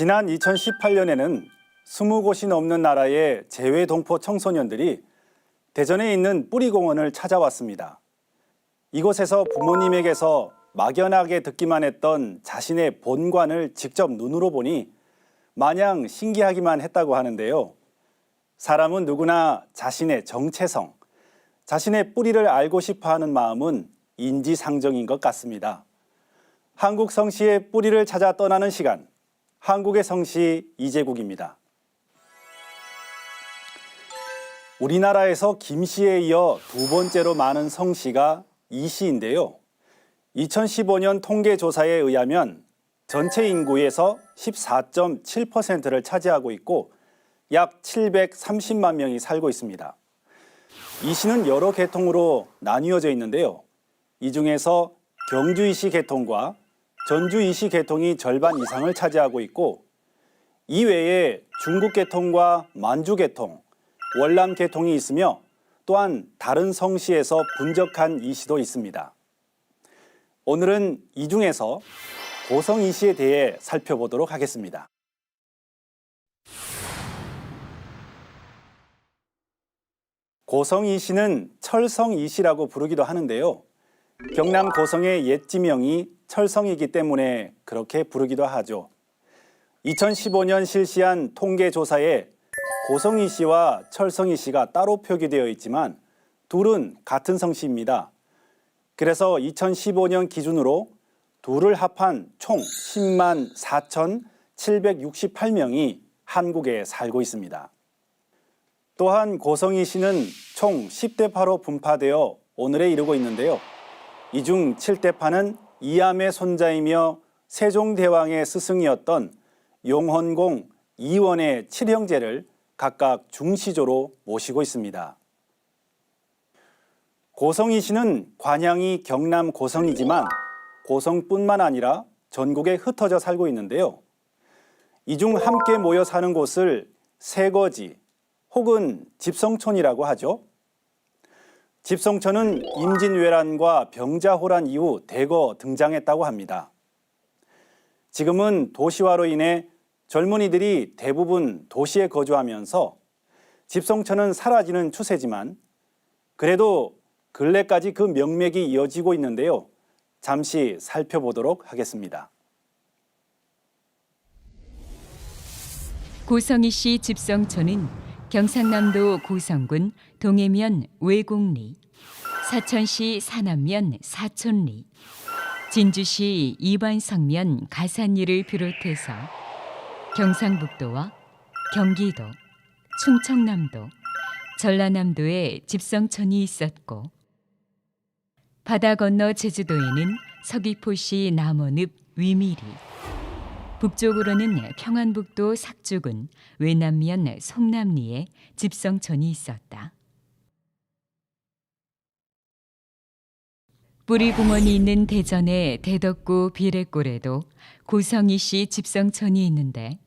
지난 2018년에는 20곳이 넘는 나라의 재외동포 청소년들이 대전에 있는 뿌리공원을 찾아왔습니다. 이곳에서 부모님에게서 막연하게 듣기만 했던 자신의 본관을 직접 눈으로 보니 마냥 신기하기만 했다고 하는데요. 사람은 누구나 자신의 정체성, 자신의 뿌리를 알고 싶어하는 마음은 인지상정인 것 같습니다. 한국 성씨의 뿌리를 찾아 떠나는 시간, 한국의 성씨 이재국입니다. 우리나라에서 김씨에 이어 두 번째로 많은 성씨가 이씨인데요. 2015년 통계조사에 의하면 전체 인구에서 14.7%를 차지하고 있고 약 730만 명이 살고 있습니다. 이씨는 여러 계통으로 나뉘어져 있는데요. 이 중에서 경주 이씨 계통과 전주 이씨 계통이 절반 이상을 차지하고 있고 이외에 중국 계통과 만주 계통, 월남 계통이 있으며 또한 다른 성씨에서 분적한 이씨도 있습니다. 오늘은 이 중에서 고성 이씨에 대해 살펴보도록 하겠습니다. 고성 이씨는 철성 이씨라고 부르기도 하는데요. 경남 고성의 옛 지명이 철성이기 때문에 그렇게 부르기도 하죠. 2015년 실시한 통계조사에 고성 이씨와 철성 이씨가 따로 표기되어 있지만 둘은 같은 성씨입니다. 그래서 2015년 기준으로 둘을 합한 총 10만 4,768명이 한국에 살고 있습니다. 또한 고성 이씨는 총 10대파로 분파되어 오늘에 이르고 있는데요. 이 중 7대파는 이암의 손자이며 세종대왕의 스승이었던 용헌공, 이원의 7형제를 각각 중시조로 모시고 있습니다. 고성 이씨는 관향이 경남 고성이지만 고성뿐만 아니라 전국에 흩어져 살고 있는데요. 이 중 함께 모여 사는 곳을 세거지 혹은 집성촌이라고 하죠. 집성촌은 임진왜란과 병자호란 이후 대거 등장했다고 합니다. 지금은 도시화로 인해 젊은이들이 대부분 도시에 거주하면서 집성촌은 사라지는 추세지만 그래도 근래까지 그 명맥이 이어지고 있는데요. 잠시 살펴보도록 하겠습니다. 고성이씨 집성촌은 경상남도 고성군 동해면 외곡리, 사천시 사남면 사촌리, 진주시 이반성면 가산리를 비롯해서 경상북도와 경기도, 충청남도, 전라남도에 집성촌이 있었고 바다 건너 제주도에는 서귀포시 남원읍 위미리, 북쪽으로는 평안북도 삭주군 외남면 송남리에 집성촌이 있었다. 뿌리공원이 있는 대전의 대덕구 비례골에도 고성이씨 집성촌이 있는데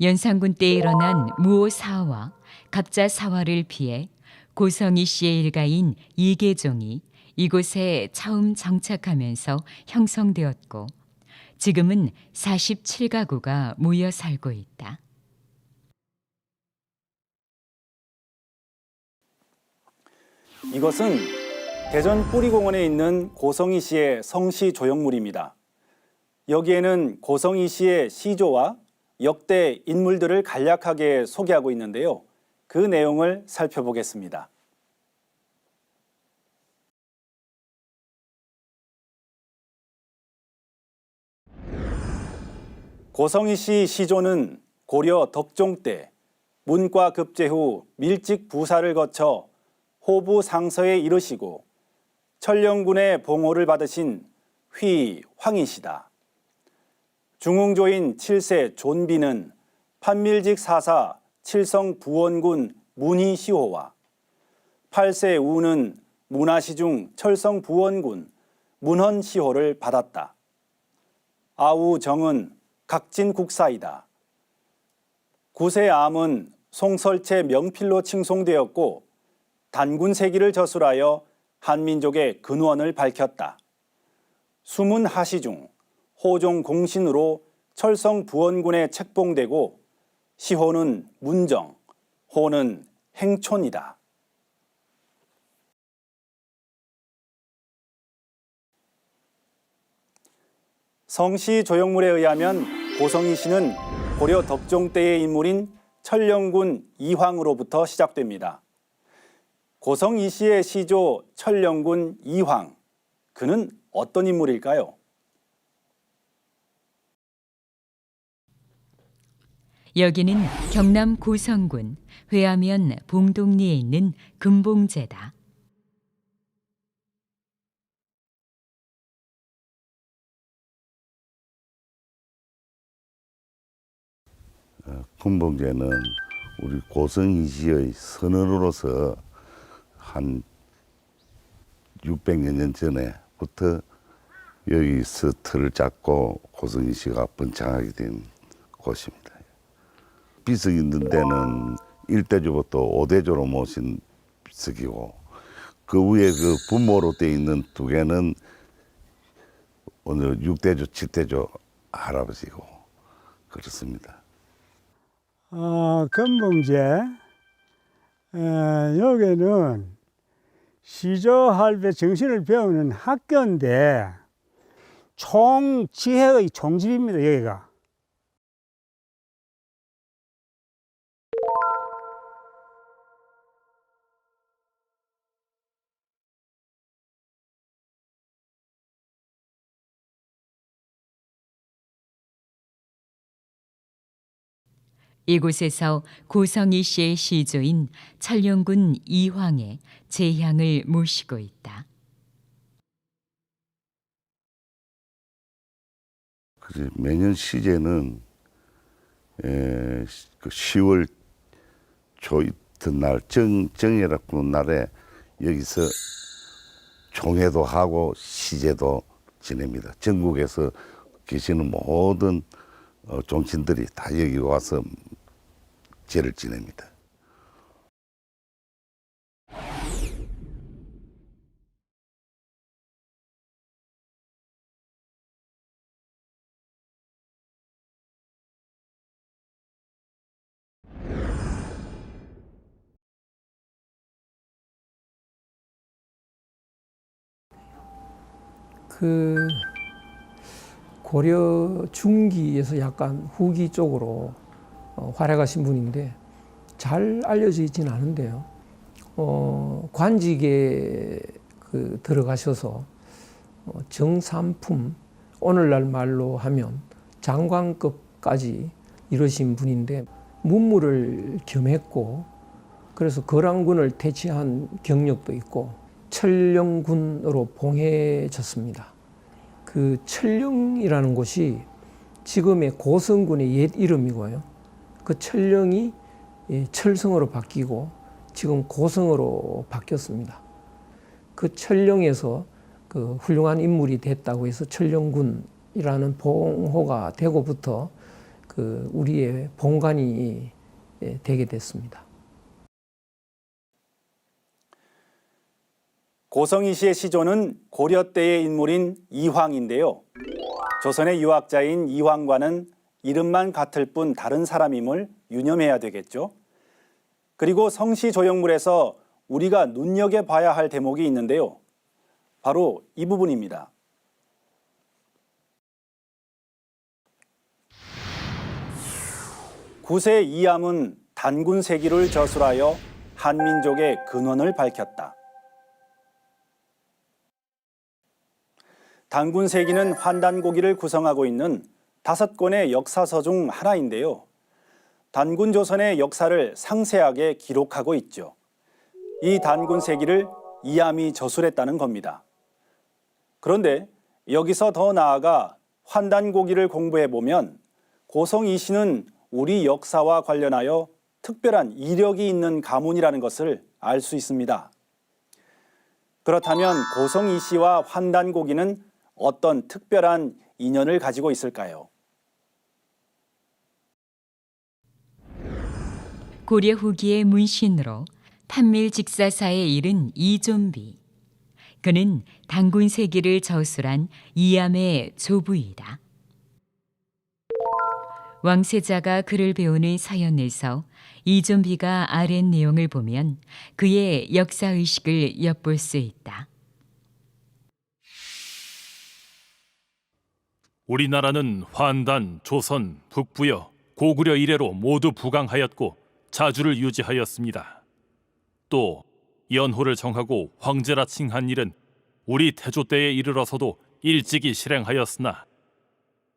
연산군 때 일어난 무오사화와 갑자사화를 피해 고성이씨의 일가인 이계종이 이곳에 처음 정착하면서 형성되었고 지금은 47가구가 모여 살고 있다. 이것은 대전 뿌리공원에 있는 고성이 씨의 성시 조형물입니다. 여기에는 고성이 씨의 시조와 역대 인물들을 간략하게 소개하고 있는데요. 그 내용을 살펴보겠습니다. 고성이 씨 시조는 고려 덕종 때 문과 급제 후 밀직 부사를 거쳐 호부 상서에 이르시고 천령군의 봉호를 받으신 휘 황이시다. 중흥조인 7세 존비는 판밀직 사사 칠성 부원군 문희시호와 8세 우는 문화시중 철성 부원군 문헌시호를 받았다. 아우 정은 각진국사이다. 9세 암은 송설체 명필로 칭송되었고 단군세기를 저술하여 한민족의 근원을 밝혔다. 숨은 하시 중 호종 공신으로 철성 부원군에 책봉되고 시호는 문정, 호는 행촌이다. 성시 조형물에 의하면 고성희 씨는 고려 덕종 때의 인물인 천령군 이황으로부터 시작됩니다. 고성희 씨의 시조 천령군 이황, 그는 어떤 인물일까요? 여기는 경남 고성군 회암면 봉동리에 있는 금봉제다. 금봉제는 우리 고성희 씨의 선언으로서 한 600여 년 전에부터 여기서 틀을 잡고 고성희 씨가 번창하게 된 곳입니다. 비석 있는 데는 1대조부터 5대조로 모신 비석이고 그 위에 그 분모로 되어 있는 두 개는 오늘 6대조, 7대조 할아버지고 그렇습니다. 금봉제 여기는 시조할배 정신을 배우는 학교인데 총지혜의 총집입니다. 여기가. 이곳에서 고성희 씨의 시조인 천령군 이황의 제향을 모시고 있다. 매년 시제는 그 10월 초 이튿날 정이라고 하는 날에 여기서 총회도 하고 시제도 지냅니다. 전국에서 계시는 모든 종친들이 다 여기 와서 제를 지냅니다. 그 고려 중기에서 약간 후기 쪽으로 활약하신 분인데 잘 알려져 있지는 않은데요. 관직에 들어가셔서 정삼품, 오늘날 말로 하면 장관급까지 이르신 분인데 문무를 겸했고 그래서 거란군을 퇴치한 경력도 있고 천령군으로 봉해졌습니다. 그 천령이라는 곳이 지금의 고성군의 옛 이름이고요. 그 천령이 철성으로 바뀌고 지금 고성으로 바뀌었습니다. 그 천령에서 그 훌륭한 인물이 됐다고 해서 천령군이라는 봉호가 되고부터 그 우리의 본관이 되게 됐습니다. 고성희 씨의 시조는 고려 때의 인물인 이황인데요. 조선의 유학자인 이황과는 이름만 같을 뿐 다른 사람임을 유념해야 되겠죠. 그리고 성시 조형물에서 우리가 눈여겨봐야 할 대목이 있는데요. 바로 이 부분입니다. 구세 이암은 단군세기를 저술하여 한민족의 근원을 밝혔다. 단군세기는 환단고기를 구성하고 있는 5권의 역사서 중 하나인데요. 단군조선의 역사를 상세하게 기록하고 있죠. 이 단군세기를 이암이 저술했다는 겁니다. 그런데 여기서 더 나아가 환단고기를 공부해보면 고성희 씨는 우리 역사와 관련하여 특별한 이력이 있는 가문이라는 것을 알 수 있습니다. 그렇다면 고성희 씨와 환단고기는 어떤 특별한 인연을 가지고 있을까요? 고려 후기의 문신으로 판밀직사사에 이른 이좀비. 그는 단군세기를 저술한 이암의 조부이다. 왕세자가 글을 배우는 서연에서 이좀비가 아랫 내용을 보면 그의 역사의식을 엿볼 수 있다. 우리나라는 환단, 조선, 북부여, 고구려 이래로 모두 부강하였고 자주를 유지하였습니다. 또 연호를 정하고 황제라 칭한 일은 우리 태조 때에 이르러서도 일찍이 실행하였으나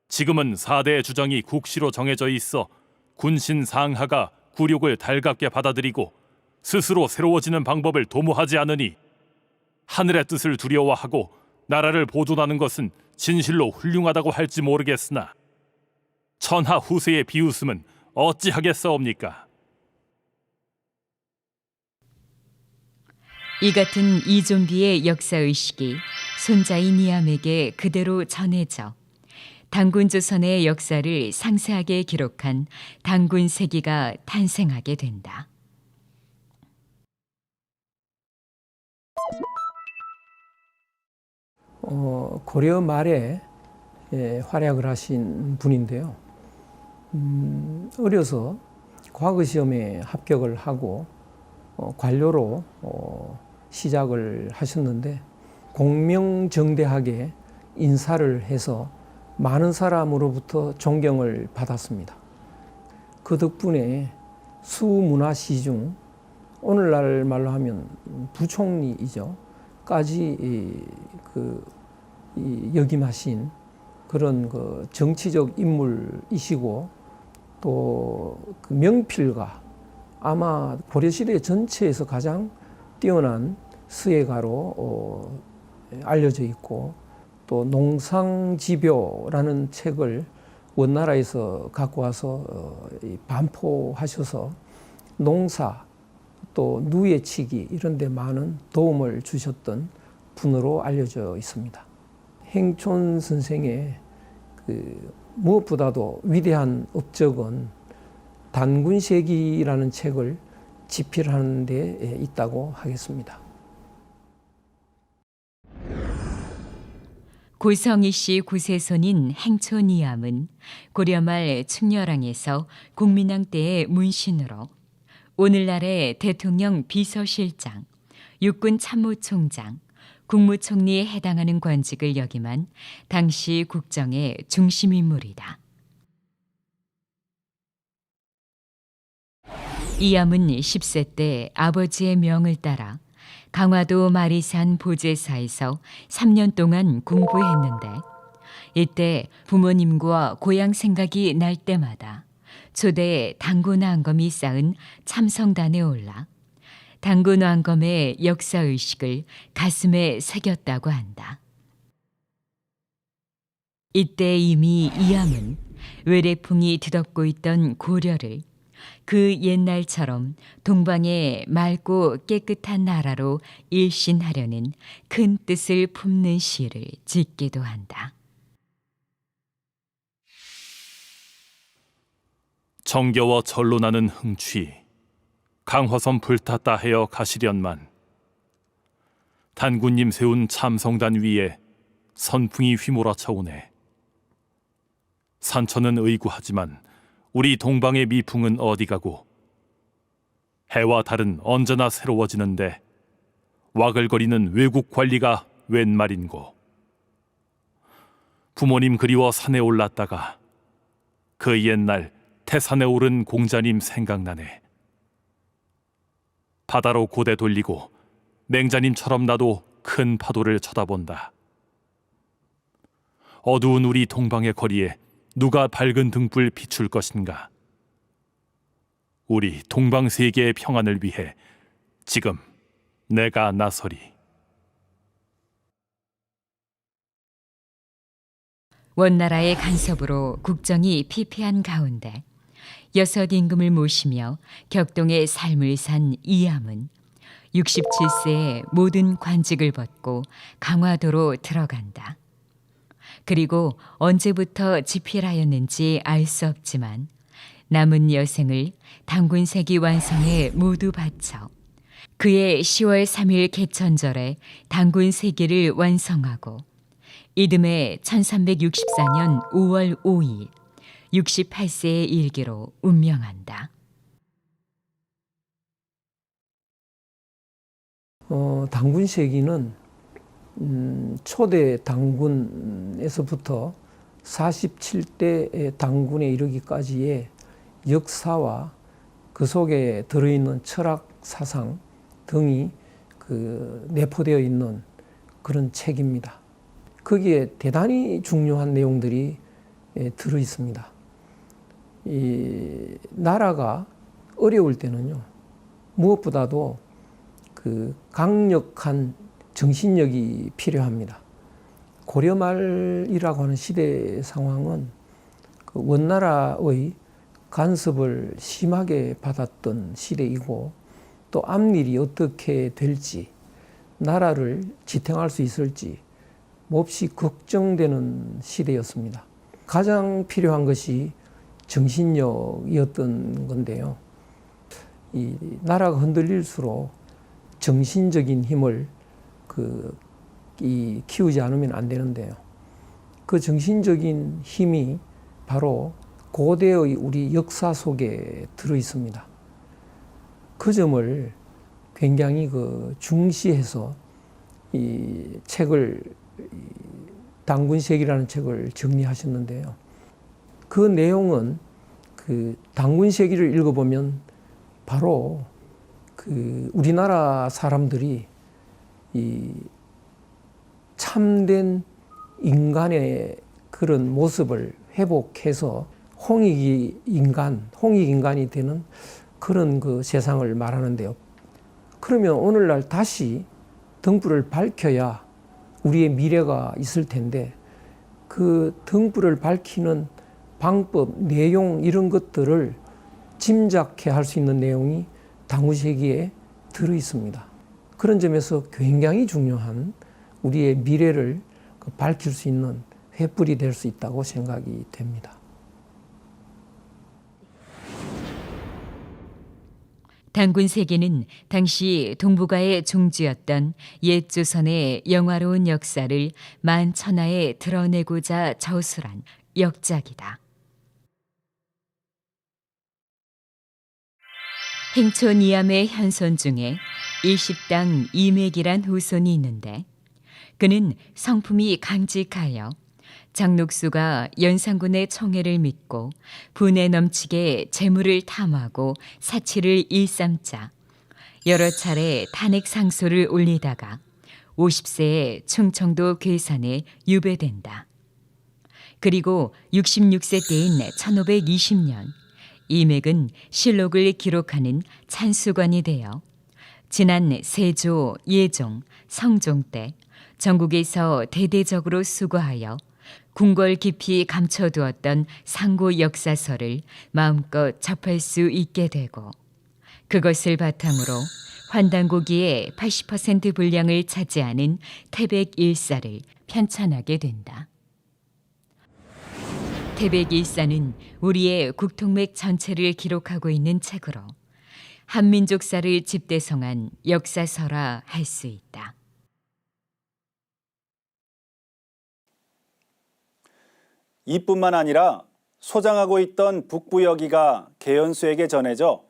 지금은 4대의 주장이 국시로 정해져 있어 군신 상하가 굴욕을 달갑게 받아들이고 스스로 새로워지는 방법을 도모하지 않으니 하늘의 뜻을 두려워하고 나라를 보존하는 것은 진실로 훌륭하다고 할지 모르겠으나 천하 후세의 비웃음은 어찌하겠사옵니까? 이 같은 이좀비의 역사의식이 손자인 이암에게 그대로 전해져 단군조선의 역사를 상세하게 기록한 단군세기가 탄생하게 된다. 고려 말에 활약을 하신 분인데요. 어려서 과거시험에 합격을 하고 관료로 시작을 하셨는데 공명정대하게 인사를 해서 많은 사람으로부터 존경을 받았습니다. 그 덕분에 수문화시 중 오늘날 말로 하면 부총리이죠. 까지 역임하신 그런 정치적 인물이시고 또 그 명필가 아마 고려시대 전체에서 가장 뛰어난 서예가로 알려져 있고 또 농상지묘라는 책을 원나라에서 갖고 와서 반포하셔서 농사 또 누에치기 이런 데 많은 도움을 주셨던 분으로 알려져 있습니다. 행촌 선생의 무엇보다도 위대한 업적은 단군세기라는 책을 집필하는 데 있다고 하겠습니다. 고성희 씨 구세손인 행촌이암은 고려말 충렬항에서 국민왕 때의 문신으로 오늘날의 대통령 비서실장, 육군 참모총장, 국무총리에 해당하는 관직을 역임한 당시 국정의 중심 인물이다. 이암은 10세 때 아버지의 명을 따라 강화도 마리산 보제사에서 3년 동안 공부했는데 이때 부모님과 고향 생각이 날 때마다 초대 단군왕검이 쌓은 참성단에 올라 단군왕검의 역사의식을 가슴에 새겼다고 한다. 이때 이미 이암은 외래풍이 뒤덮고 있던 고려를 그 옛날처럼 동방의 맑고 깨끗한 나라로 일신하려는 큰 뜻을 품는 시를 짓기도 한다. 정겨워 절로 나는 흥취 강화선 불탔다 하여 가시련만 단군님 세운 참성단 위에 선풍이 휘몰아쳐 오네. 산천은 의구하지만 우리 동방의 미풍은 어디 가고 해와 달은 언제나 새로워지는데 와글거리는 외국 관리가 웬 말인고. 부모님 그리워 산에 올랐다가 그 옛날 태산에 오른 공자님 생각나네. 바다로 고대 돌리고 맹자님처럼 나도 큰 파도를 쳐다본다. 어두운 우리 동방의 거리에 누가 밝은 등불 비출 것인가? 우리 동방 세계의 평안을 위해 지금 내가 나서리. 원나라의 간섭으로 국정이 피폐한 가운데 6 임금을 모시며 격동의 삶을 산 이암은 67세에 모든 관직을 벗고 강화도로 들어간다. 그리고 언제부터 집필하였는지 알 수 없지만 남은 여생을 단군세기 완성에 모두 바쳐 그의 10월 3일 개천절에 단군세기를 완성하고 이듬해 1364년 5월 5일 68세의 일기로 운명한다. 당군세기는 초대 당군에서부터 47대 당군에 이르기까지의 역사와 그 속에 들어있는 철학, 사상 등이 내포되어 있는 그런 책입니다. 거기에 대단히 중요한 내용들이 들어 있습니다. 이 나라가 어려울 때는요, 무엇보다도 강력한 정신력이 필요합니다. 고려 말이라고 하는 시대 상황은 원나라의 간섭을 심하게 받았던 시대이고, 또 앞일이 어떻게 될지, 나라를 지탱할 수 있을지 몹시 걱정되는 시대였습니다. 가장 필요한 것이 정신력이었던 건데요. 이 나라가 흔들릴수록 정신적인 힘을 키우지 않으면 안 되는데요. 그 정신적인 힘이 바로 고대의 우리 역사 속에 들어 있습니다. 그 점을 굉장히 중시해서 이 책을, 당군세기라는 책을 정리하셨는데요. 그 내용은 당군세기를 읽어보면 바로 우리나라 사람들이 이 참된 인간의 그런 모습을 회복해서 홍익인간이 되는 그런 세상을 말하는데요. 그러면 오늘날 다시 등불을 밝혀야 우리의 미래가 있을 텐데, 그 등불을 밝히는 방법, 내용 이런 것들을 짐작해 할 수 있는 내용이 당군세기에 들어 있습니다. 그런 점에서 굉장히 중요한 우리의 미래를 밝힐 수 있는 횃불이 될 수 있다고 생각이 됩니다. 당군세기는 당시 동북아의 종주였던 옛 조선의 영화로운 역사를 만천하에 드러내고자 저술한 역작이다. 행촌 이암의 현손 중에 일십당 이맥이란 후손이 있는데, 그는 성품이 강직하여 장녹수가 연산군의 청해를 믿고 분에 넘치게 재물을 탐하고 사치를 일삼자 여러 차례 탄핵 상소를 올리다가 50세에 충청도 괴산에 유배된다. 그리고 66세 때인 1520년 이맥은 실록을 기록하는 찬수관이 되어 지난 세조, 예종, 성종 때 전국에서 대대적으로 수거하여 궁궐 깊이 감춰두었던 상고 역사서를 마음껏 접할 수 있게 되고, 그것을 바탕으로 환단고기의 80% 분량을 차지하는 태백일사를 편찬하게 된다. 태백일사는 우리의 국통맥 전체를 기록하고 있는 책으로 한민족사를 집대성한 역사서라 할 수 있다. 이뿐만 아니라 소장하고 있던 북부여기가 개연수에게 전해져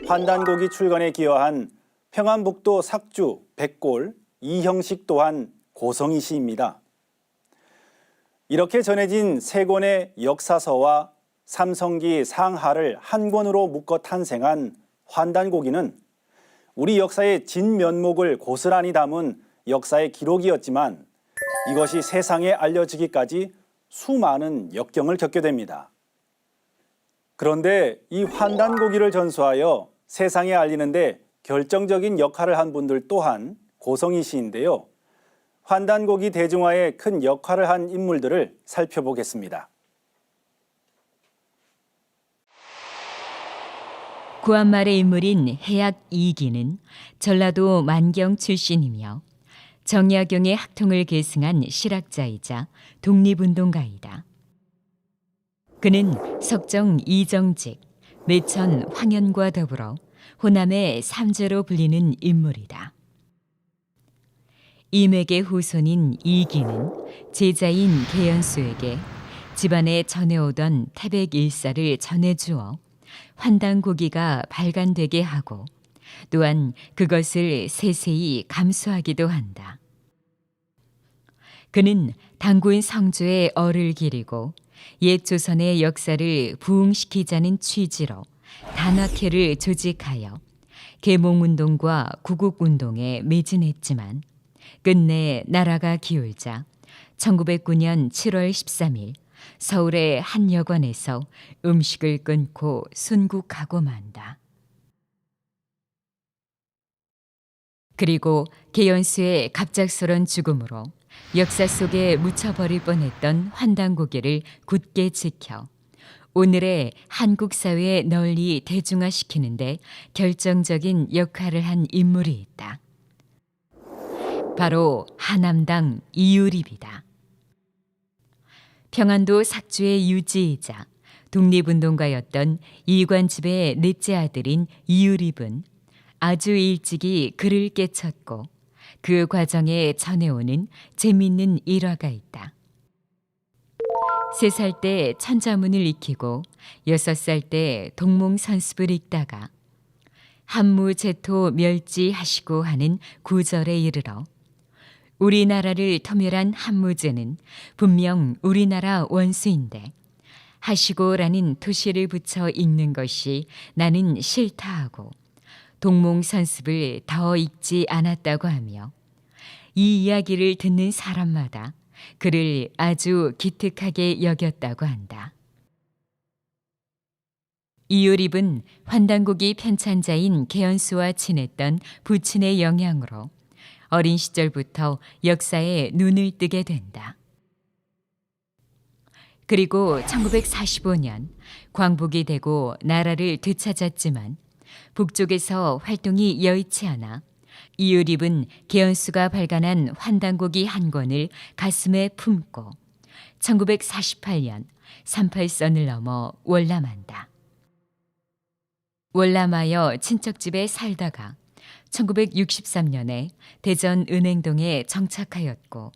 환단고기 출간에 기여한 평안북도 삭주, 백골, 이형식 또한 고성이 시입니다. 이렇게 전해진 세 권의 역사서와 삼성기 상하를 한 권으로 묶어 탄생한 환단고기는 우리 역사의 진면목을 고스란히 담은 역사의 기록이었지만, 이것이 세상에 알려지기까지 수많은 역경을 겪게 됩니다. 그런데 이 환단고기를 전수하여 세상에 알리는데 결정적인 역할을 한 분들 또한 고성이 시인데요. 환단고기 대중화에 큰 역할을 한 인물들을 살펴보겠습니다. 구한말의 인물인 해약 이기는 전라도 만경 출신이며 정약용의 학통을 계승한 실학자이자 독립운동가이다. 그는 석정 이정직, 매천 황현과 더불어 호남의 삼재로 불리는 인물이다. 이맥의 후손인 이기는 제자인 개연수에게 집안에 전해오던 태백 일사를 전해주어 환단고기가 발간되게 하고 또한 그것을 세세히 감수하기도 한다. 그는 당구인 성조의 얼을 기리고 옛 조선의 역사를 부흥시키자는 취지로 단학회를 조직하여 계몽운동과 구국운동에 매진했지만 끝내 나라가 기울자 1909년 7월 13일 서울의 한 여관에서 음식을 끊고 순국하고 만다. 그리고 계연수의 갑작스런 죽음으로 역사 속에 묻혀버릴 뻔했던 환단고개를 굳게 지켜 오늘의 한국 사회에 널리 대중화시키는데 결정적인 역할을 한 인물이 있다. 바로 하남당 이유립이다. 평안도 삭주의 유지이자 독립운동가였던 이관집의 넷째 아들인 이유립은 아주 일찍이 글을 깨쳤고 그 과정에 전해오는 재미있는 일화가 있다. 3살 때 천자문을 익히고 6살 때 동몽선습을 읽다가 한무제토 멸지하시고 하는 구절에 이르러 우리나라를 토멸한 한무제는 분명 우리나라 원수인데 하시고라는 토시를 붙여 읽는 것이 나는 싫다 하고 동몽선습을 더 읽지 않았다고 하며 이 이야기를 듣는 사람마다 그를 아주 기특하게 여겼다고 한다. 이유립은 환단고기 편찬자인 계연수와 친했던 부친의 영향으로 어린 시절부터 역사에 눈을 뜨게 된다. 그리고 1945년 광복이 되고 나라를 되찾았지만 북쪽에서 활동이 여의치 않아 이유립은 계연수가 발간한 환단고기 한 권을 가슴에 품고 1948년 38선을 넘어 월남한다. 월남하여 친척집에 살다가 1963년에 대전 은행동에 정착하였고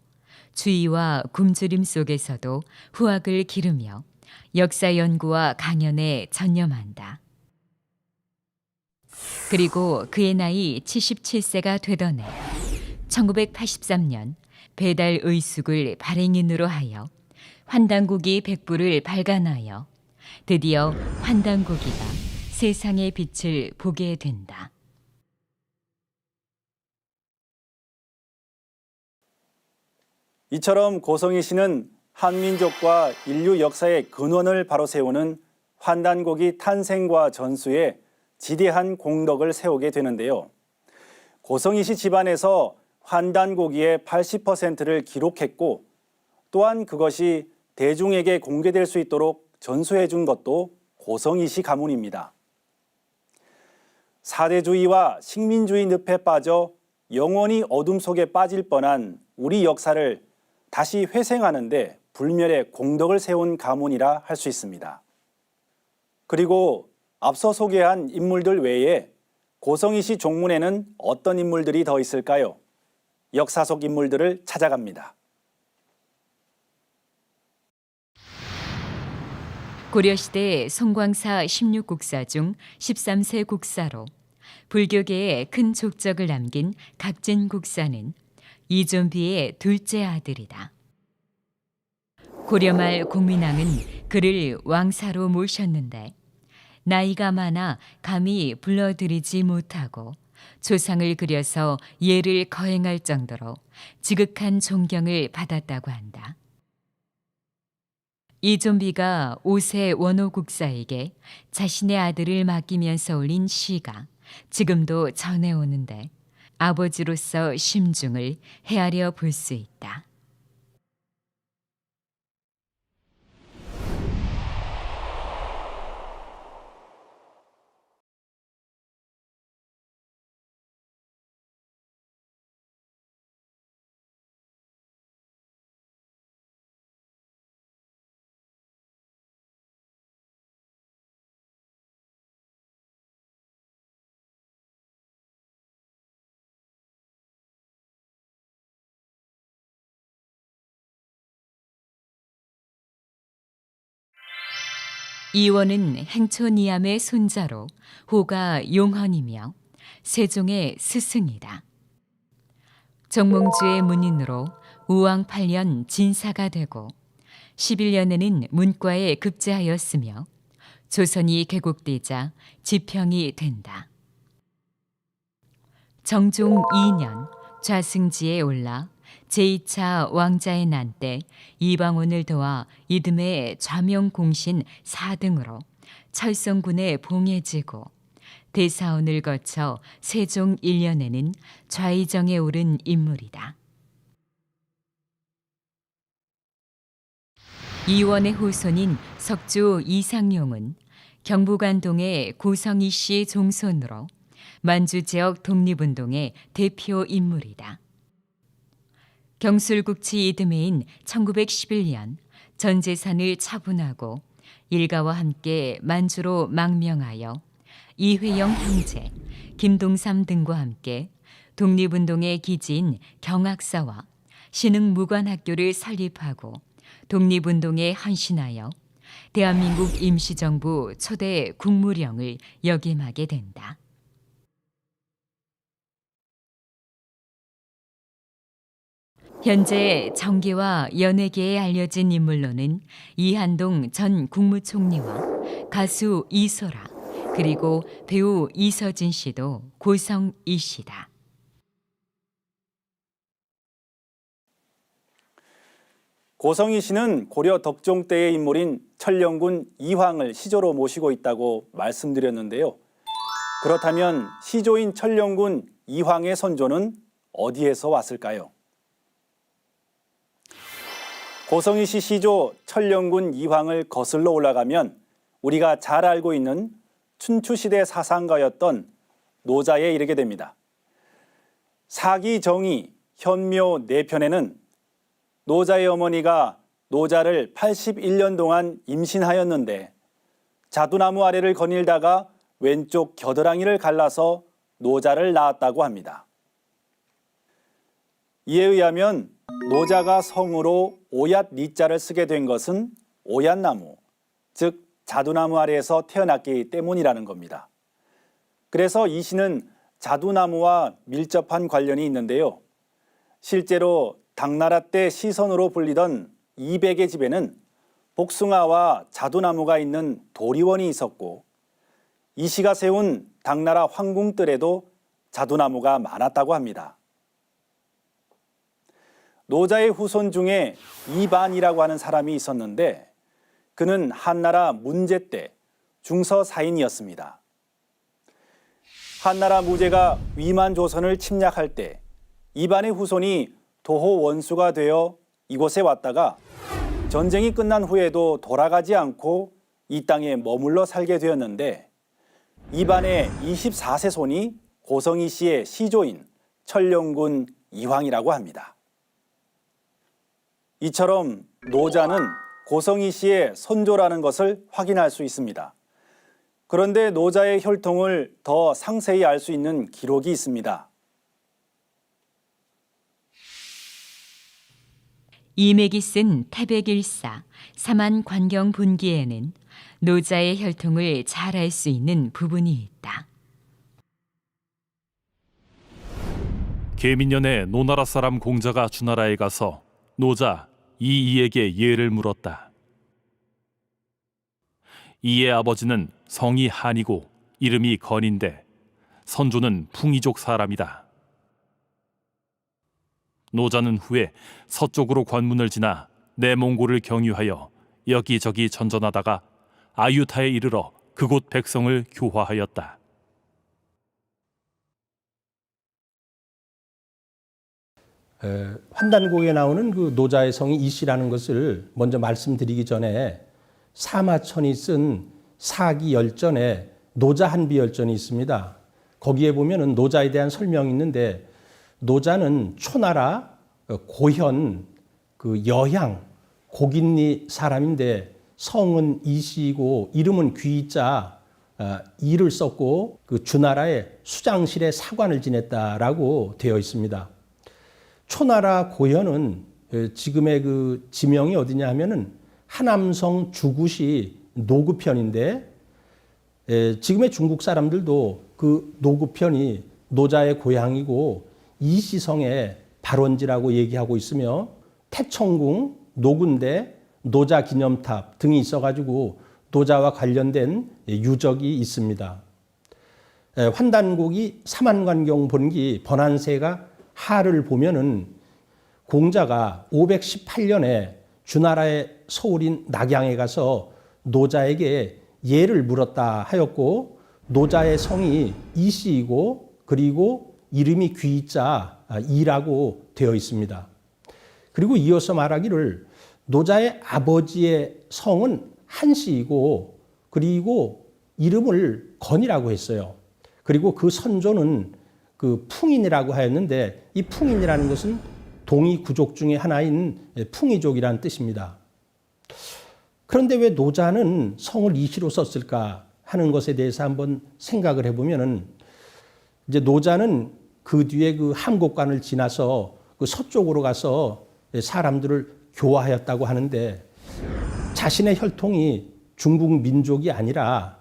주의와 굶주림 속에서도 후학을 기르며 역사 연구와 강연에 전념한다. 그리고 그의 나이 77세가 되던 해 1983년 배달 의숙을 발행인으로 하여 환단고기 100부를 발간하여 드디어 환단고기가 세상의 빛을 보게 된다. 이처럼 고성희 씨는 한민족과 인류 역사의 근원을 바로 세우는 환단고기 탄생과 전수에 지대한 공덕을 세우게 되는데요. 고성희 씨 집안에서 환단고기의 80%를 기록했고 또한 그것이 대중에게 공개될 수 있도록 전수해 준 것도 고성희 씨 가문입니다. 사대주의와 식민주의 늪에 빠져 영원히 어둠 속에 빠질 뻔한 우리 역사를 다시 회생하는데 불멸의 공덕을 세운 가문이라 할 수 있습니다. 그리고 앞서 소개한 인물들 외에 고성희 씨 종문에는 어떤 인물들이 더 있을까요? 역사 속 인물들을 찾아갑니다. 고려시대 송광사 16국사 중 13세 국사로 불교계에 큰 족적을 남긴 각진국사는 이존비의 둘째 아들이다. 고려말 공민왕은 그를 왕사로 모셨는데 나이가 많아 감히 불러들이지 못하고 조상을 그려서 예를 거행할 정도로 지극한 존경을 받았다고 한다. 이존비가 5세 원호국사에게 자신의 아들을 맡기면서 올린 시가 지금도 전해오는데 아버지로서 심중을 헤아려 볼 수 있다. 이원은 행초니암의 손자로 호가 용헌이며 세종의 스승이다. 정몽주의 문인으로 우왕 8년 진사가 되고 11년에는 문과에 급제하였으며 조선이 개국되자 지평이 된다. 정종 2년 좌승지에 올라 제2차 왕자의 난 때 이방원을 도와 이듬해 좌명공신 4등으로 철성군에 봉해지고 대사원을 거쳐 세종 1년에는 좌의정에 오른 인물이다. 이원의 후손인 석주 이상용은 경부관동의 고성희 씨 종손으로 만주 지역 독립운동의 대표 인물이다. 경술국치 이듬해인 1911년 전 재산을 처분하고 일가와 함께 만주로 망명하여 이회영 형제, 김동삼 등과 함께 독립운동의 기지인 경학사와 신흥무관학교를 설립하고 독립운동에 헌신하여 대한민국 임시정부 초대 국무령을 역임하게 된다. 현재 정계와 연예계에 알려진 인물로는 이한동 전 국무총리와 가수 이소라 그리고 배우 이서진 씨도 고성이 씨다. 고성희 씨는 고려 덕종 때의 인물인 천령군 이황을 시조로 모시고 있다고 말씀드렸는데요. 그렇다면 시조인 천령군 이황의 선조는 어디에서 왔을까요? 고성희 씨 시조 천령군 이황을 거슬러 올라가면 우리가 잘 알고 있는 춘추시대 사상가였던 노자에 이르게 됩니다. 사기정의, 현묘 4편에는 노자의 어머니가 노자를 81년 동안 임신하였는데 자두나무 아래를 거닐다가 왼쪽 겨드랑이를 갈라서 노자를 낳았다고 합니다. 이에 의하면 노자가 성으로 오얏 리자를 쓰게 된 것은 오얏나무, 즉 자두나무 아래에서 태어났기 때문이라는 겁니다. 그래서 이 시는 자두나무와 밀접한 관련이 있는데요. 실제로 당나라 때 시선으로 불리던 200의 집에는 복숭아와 자두나무가 있는 도리원이 있었고 이 시가 세운 당나라 황궁뜰에도 자두나무가 많았다고 합니다. 노자의 후손 중에 이반이라고 하는 사람이 있었는데 그는 한나라 문제 때 중서사인이었습니다. 한나라 무제가 위만 조선을 침략할 때 이반의 후손이 도호 원수가 되어 이곳에 왔다가 전쟁이 끝난 후에도 돌아가지 않고 이 땅에 머물러 살게 되었는데 이반의 24세 손이 고성희 씨의 시조인 천령군 이황이라고 합니다. 이처럼 노자는 고성희 씨의 선조라는 것을 확인할 수 있습니다. 그런데 노자의 혈통을 더 상세히 알 수 있는 기록이 있습니다. 이맥이 쓴 태백일사 사만관경분기에는 노자의 혈통을 잘 알 수 있는 부분이 있다. 계민년에 노나라 사람 공자가 주나라에 가서 노자 이이에게 예를 물었다. 이의 아버지는 성이 한이고 이름이 건인데 선조는 풍이족 사람이다. 노자는 후에 서쪽으로 관문을 지나 내몽고를 경유하여 여기저기 전전하다가 아유타에 이르러 그곳 백성을 교화하였다. 환단곡에 나오는 그 노자의 성이 이씨라는 것을 먼저 말씀드리기 전에 사마천이 쓴 사기열전에 노자한비열전이 있습니다. 거기에 보면은 노자에 대한 설명이 있는데 노자는 초나라 고현 그 여향 고긴리 사람인데 성은 이씨이고 이름은 귀자 이를 썼고 그 주나라의 수장실에 사관을 지냈다라고 되어 있습니다. 초나라 고현은 지금의 그 지명이 어디냐 하면은 하남성 주굿이 노구편인데 지금의 중국 사람들도 그 노구편이 노자의 고향이고 이시성의 발원지라고 얘기하고 있으며 태천궁, 노군대, 노자 기념탑 등이 있어가지고 노자와 관련된 유적이 있습니다. 환단곡이 사만관경 본기 번안세가 하를 보면은 공자가 518년에 주나라의 서울인 낙양에 가서 노자에게 예를 물었다 하였고 노자의 성이 이씨이고 그리고 이름이 귀자 이라고 되어 있습니다. 그리고 이어서 말하기를 노자의 아버지의 성은 한씨이고 그리고 이름을 건이라고 했어요. 그리고 그 선조는 그 풍인이라고 하였는데 이 풍인이라는 것은 동이 구족 중에 하나인 풍이족이라는 뜻입니다. 그런데 왜 노자는 성을 이시로 썼을까 하는 것에 대해서 한번 생각을 해보면은 이제 노자는 그 뒤에 그 함곡관을 지나서 그 서쪽으로 가서 사람들을 교화하였다고 하는데 자신의 혈통이 중국 민족이 아니라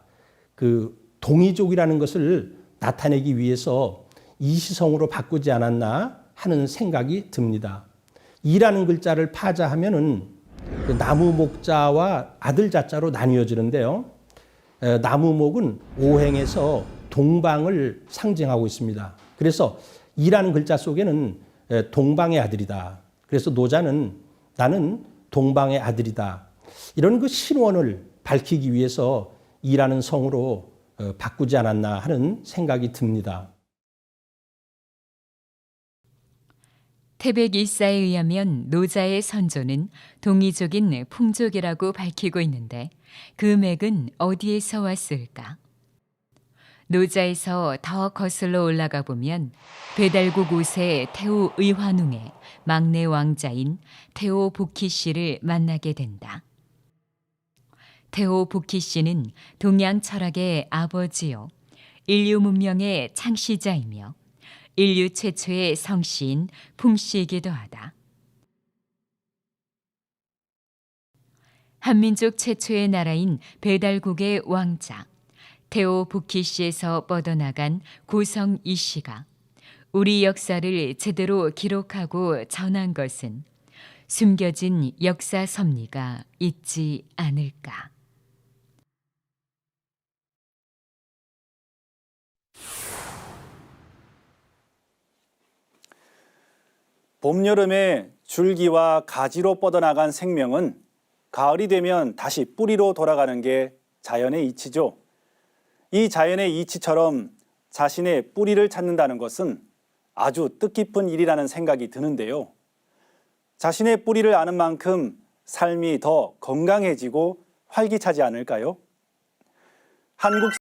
그 동이족이라는 것을 나타내기 위해서 이시성으로 바꾸지 않았나 하는 생각이 듭니다. 이라는 글자를 파자하면은 그 나무목자와 아들자자로 나뉘어지는데요. 나무목은 오행에서 동방을 상징하고 있습니다. 그래서 이라는 글자 속에는 동방의 아들이다. 그래서 노자는 나는 동방의 아들이다. 이런 그 신원을 밝히기 위해서 이라는 성으로 바꾸지 않았나 하는 생각이 듭니다. 태백일사에 의하면 노자의 선조는 동이족인 풍족이라고 밝히고 있는데 그 맥은 어디에서 왔을까? 노자에서 더 거슬러 올라가 보면 배달국 옷의 태호 의환웅의 막내 왕자인 태호 복희 씨를 만나게 된다. 태호 복희 씨는 동양 철학의 아버지요 인류 문명의 창시자이며 인류 최초의 성씨인 풍씨이기도 하다. 한민족 최초의 나라인 배달국의 왕자 태호 복희 씨에서 뻗어나간 고성 이 씨가 우리 역사를 제대로 기록하고 전한 것은 숨겨진 역사 섭리가 있지 않을까. 봄, 여름에 줄기와 가지로 뻗어나간 생명은 가을이 되면 다시 뿌리로 돌아가는 게 자연의 이치죠. 이 자연의 이치처럼 자신의 뿌리를 찾는다는 것은 아주 뜻깊은 일이라는 생각이 드는데요. 자신의 뿌리를 아는 만큼 삶이 더 건강해지고 활기차지 않을까요? 한국